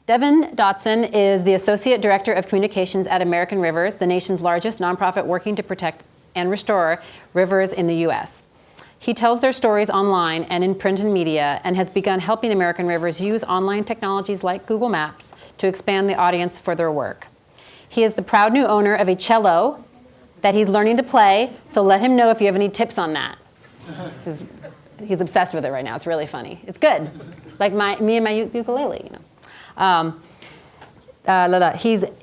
Devin Dotson is the Associate Director of Communications at American Rivers, the nation's largest nonprofit working to protect and restore rivers in the U.S. He tells their stories online and in print and media and has begun helping American Rivers use online technologies like Google Maps to expand the audience for their work. He is the proud new owner of a cello that he's learning to play, so let him know if you have any tips on that. He's obsessed with it right now. It's really funny. It's good, like me and my ukulele.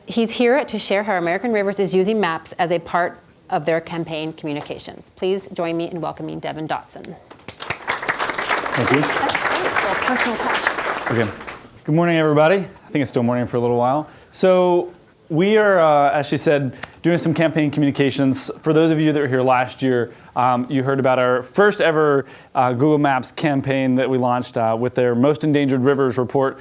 He's here to share how American Rivers is using maps as a part of their campaign communications. Please join me in welcoming Devin Dotson. Thank you. That's great. Personal touch. Okay. Good morning, everybody. I think it's still morning for a little while. So we are, as she said, doing some campaign communications. For those of you that were here last year, you heard about our first ever Google Maps campaign that we launched with their Most Endangered Rivers report,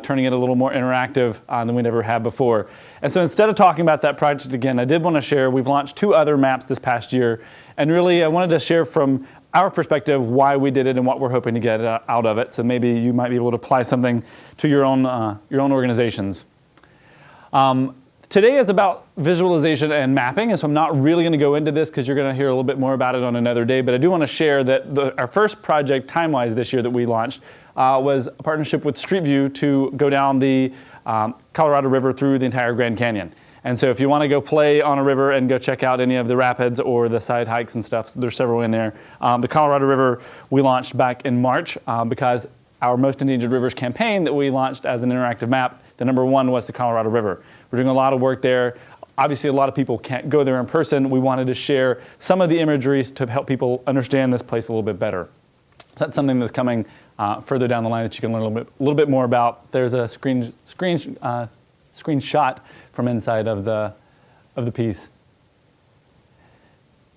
turning it a little more interactive than we never had before. And so instead of talking about that project again, I did want to share, we've launched 2 other maps this past year. And really, I wanted to share from our perspective why we did it and what we're hoping to get out of it. So maybe you might be able to apply something to your own organizations. Today is about visualization and mapping, and so I'm not really going to go into this because you're going to hear a little bit more about it on another day, but I do want to share that our first project time-wise this year that we launched was a partnership with Street View to go down the Colorado River through the entire Grand Canyon. And so if you want to go play on a river and go check out any of the rapids or the side hikes and stuff, there's several in there. The Colorado River we launched back in March because our Most Endangered Rivers campaign that we launched as an interactive map, the number 1 was the Colorado River. We're doing a lot of work there. Obviously, a lot of people can't go there in person. We wanted to share some of the imagery to help people understand this place a little bit better. So that's something that's coming further down the line that you can learn a little bit more about. There's a screenshot from inside of the piece.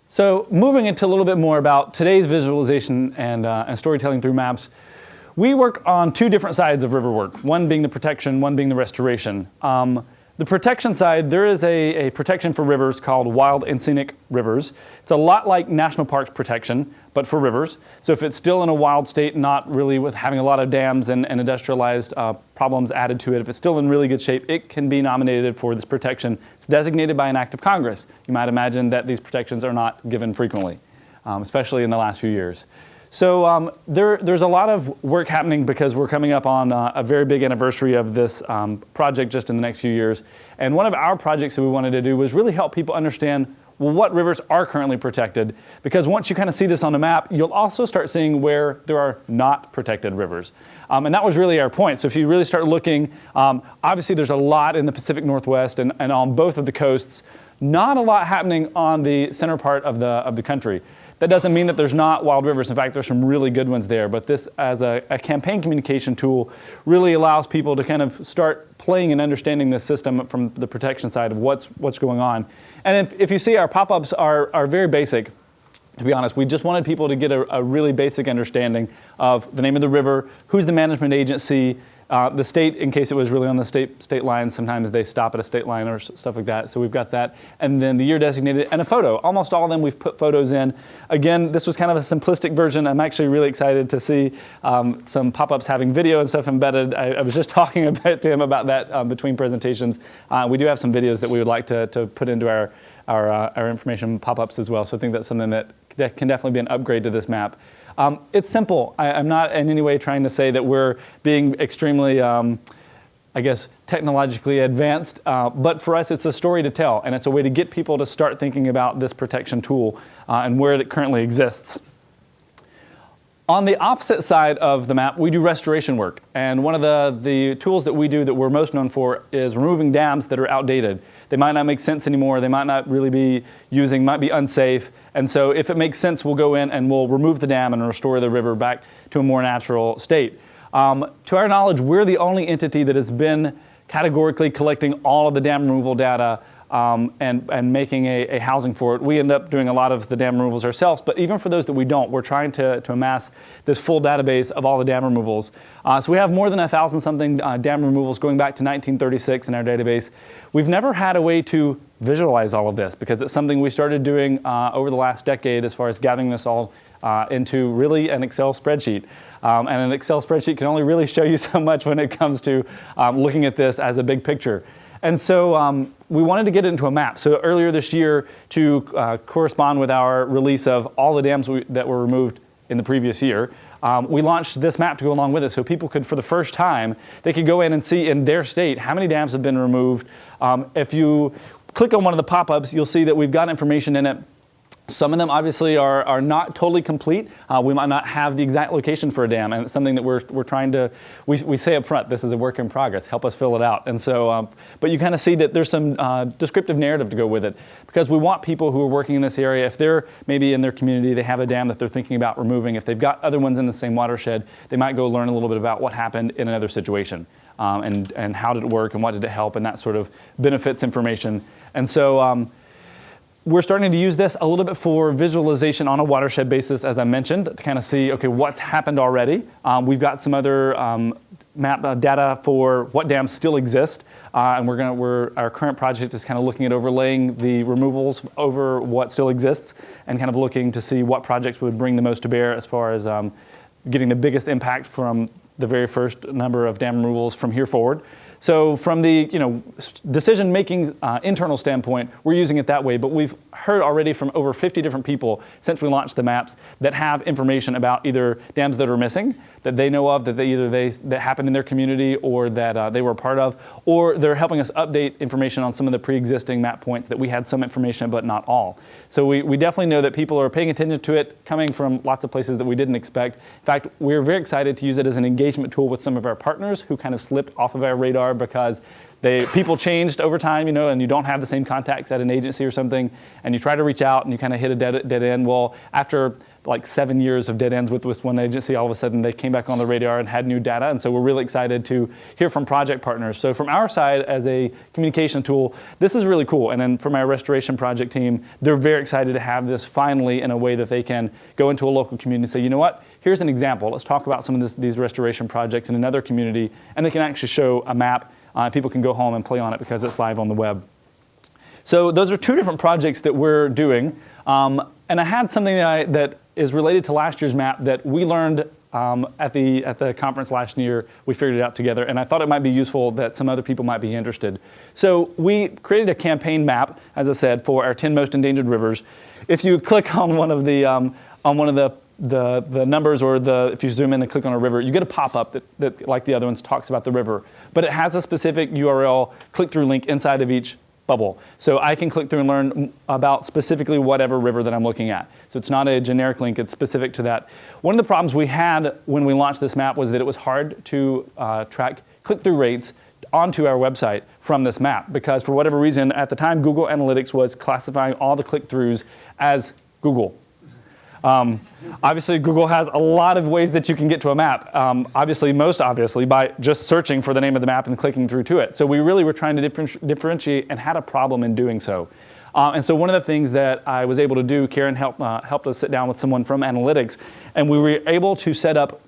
So moving into a little bit more about today's visualization and storytelling through maps, we work on 2 different sides of river work, one being the protection, one being the restoration. The protection side, there is a protection for rivers called Wild and Scenic Rivers. It's a lot like national parks protection, but for rivers. So if it's still in a wild state, not really with having a lot of dams and industrialized problems added to it, if it's still in really good shape, it can be nominated for this protection. It's designated by an act of Congress. You might imagine that these protections are not given frequently, especially in the last few years. So there's a lot of work happening because we're coming up on a very big anniversary of this project just in the next few years. And one of our projects that we wanted to do was really help people understand, well, what rivers are currently protected. Because once you kind of see this on the map, you'll also start seeing where there are not protected rivers. And that was really our point. So if you really start looking, obviously there's a lot in the Pacific Northwest and on both of the coasts, not a lot happening on the center part of the country. That doesn't mean that there's not wild rivers. In fact, there's some really good ones there. But this, as a campaign communication tool, really allows people to kind of start playing and understanding the system from the protection side of what's going on. And if you see, our pop-ups are very basic. To be honest, we just wanted people to get a really basic understanding of the name of the river, who's the management agency, the state, in case it was really on the state line. Sometimes they stop at a state line or stuff like that. So we've got that. And then the year designated and a photo. Almost all of them we've put photos in. Again, this was kind of a simplistic version. I'm actually really excited to see some pop-ups having video and stuff embedded. I was just talking a bit to him about that between presentations. We do have some videos that we would like to put into our information pop-ups as well. So I think that's something that can definitely be an upgrade to this map. It's simple. I'm not in any way trying to say that we're being extremely, technologically advanced, but for us it's a story to tell, and it's a way to get people to start thinking about this protection tool and where it currently exists. On the opposite side of the map, we do restoration work, and one of the tools that we do that we're most known for is removing dams that are outdated. They might not make sense anymore, they might not really be might be unsafe, and so if it makes sense, we'll go in and we'll remove the dam and restore the river back to a more natural state. To our knowledge, we're the only entity that has been categorically collecting all of the dam removal data and making a housing for it. We end up doing a lot of the dam removals ourselves, but even for those that we don't, we're trying to amass this full database of all the dam removals. So we have more than 1,000-something dam removals going back to 1936 in our database. We've never had a way to visualize all of this because it's something we started doing over the last decade as far as gathering this all into really an Excel spreadsheet. And an Excel spreadsheet can only really show you so much when it comes to looking at this as a big picture. And so we wanted to get it into a map. So earlier this year, to correspond with our release of all the dams that were removed in the previous year, we launched this map to go along with it, so people could, for the first time, they could go in and see in their state how many dams have been removed. If you click on one of the pop-ups, you'll see that we've got information in it. Some of them obviously are not totally complete. We might not have the exact location for a dam, and it's something that we're trying to, we say up front, this is a work in progress, help us fill it out. And so, but you kind of see that there's some descriptive narrative to go with it, because we want people who are working in this area, if they're maybe in their community, they have a dam that they're thinking about removing, if they've got other ones in the same watershed, they might go learn a little bit about what happened in another situation, and how did it work, and what did it help, and that sort of benefits information. And so, we're starting to use this a little bit for visualization on a watershed basis, as I mentioned, to kind of see, okay, what's happened already. We've got some other map data for what dams still exist, and our current project is kind of looking at overlaying the removals over what still exists, and kind of looking to see what projects would bring the most to bear as far as getting the biggest impact from the very first number of dam removals from here forward. So from the decision-making internal standpoint, we're using it that way, but we've heard already from over 50 different people since we launched the maps that have information about either dams that are missing, that they know of, that that happened in their community, or that they were a part of, or they're helping us update information on some of the pre-existing map points that we had some information but not all. So we definitely know that people are paying attention to it, coming from lots of places that we didn't expect. In fact, we're very excited to use it as an engagement tool with some of our partners who kind of slipped off of our radar because people changed over time, and you don't have the same contacts at an agency or something, and you try to reach out and you kind of hit a dead end. Well, after like 7 years of dead ends with one agency, all of a sudden they came back on the radar and had new data, and so we're really excited to hear from project partners. So from our side, as a communication tool, this is really cool. And then from our restoration project team, they're very excited to have this finally in a way that they can go into a local community and say, you know what, here's an example. Let's talk about some of these restoration projects in another community, and they can actually show a map. People can go home and play on it because it's live on the web. So those are two different projects that we're doing. And I had something that is related to last year's map that we learned at the conference last year. We figured it out together, and I thought it might be useful that some other people might be interested. So we created a campaign map, as I said, for our 10 most endangered rivers. If you click on one of the numbers, or if you zoom in and click on a river, you get a pop-up that, like the other ones, talks about the river. But it has a specific URL click-through link inside of each bubble. So I can click through and learn about specifically whatever river that I'm looking at. So it's not a generic link, it's specific to that. One of the problems we had when we launched this map was that it was hard to track click-through rates onto our website from this map, because for whatever reason, at the time, Google Analytics was classifying all the click-throughs as Google. Obviously, Google has a lot of ways that you can get to a map. Most obviously, by just searching for the name of the map and clicking through to it. So we really were trying to differentiate, and had a problem in doing so. And so one of the things that I was able to do, Karen helped us sit down with someone from Analytics, and we were able to set up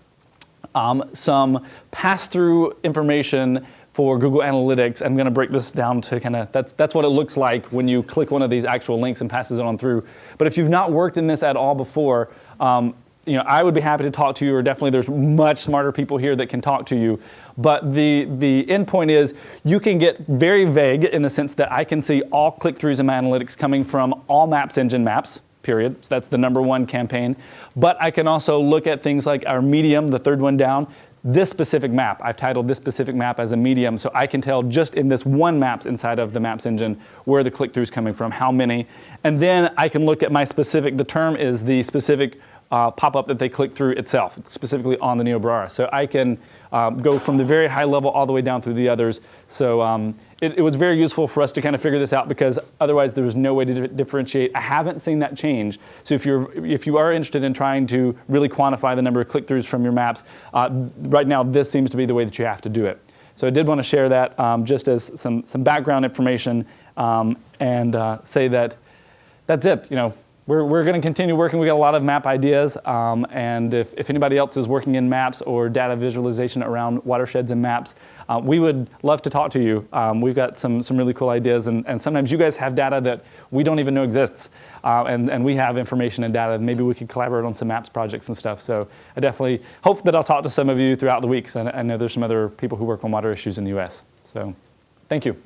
some pass-through information for Google Analytics. I'm going to break this down to kind of, that's what it looks like when you click one of these actual links and passes it on through. But if you've not worked in this at all before, I would be happy to talk to you, or definitely there's much smarter people here that can talk to you. But the end point is, you can get very vague in the sense that I can see all click-throughs in my analytics coming from all Maps Engine maps, period. So that's the #1 campaign. But I can also look at things like our medium, the third one down, this specific map. I've titled this specific map as a medium, so I can tell just in this one maps inside of the Maps Engine where the click-through is coming from, how many. And then I can look at my specific, the term is the specific pop-up that they click through itself, specifically on the Niobrara. So I can go from the very high level all the way down through the others. So it was very useful for us to kind of figure this out, because otherwise there was no way to differentiate. I haven't seen that change. So if you are interested in trying to really quantify the number of click-throughs from your maps, right now this seems to be the way that you have to do it. So I did want to share that just as some background information, and say that that's it. we're going to continue working. We got a lot of map ideas, and if anybody else is working in maps or data visualization around watersheds and maps, we would love to talk to you. We've got some really cool ideas, and sometimes you guys have data that we don't even know exists, and we have information and data. Maybe we could collaborate on some maps projects and stuff. So I definitely hope that I'll talk to some of you throughout the week. So I know there's some other people who work on water issues in the U.S. So thank you.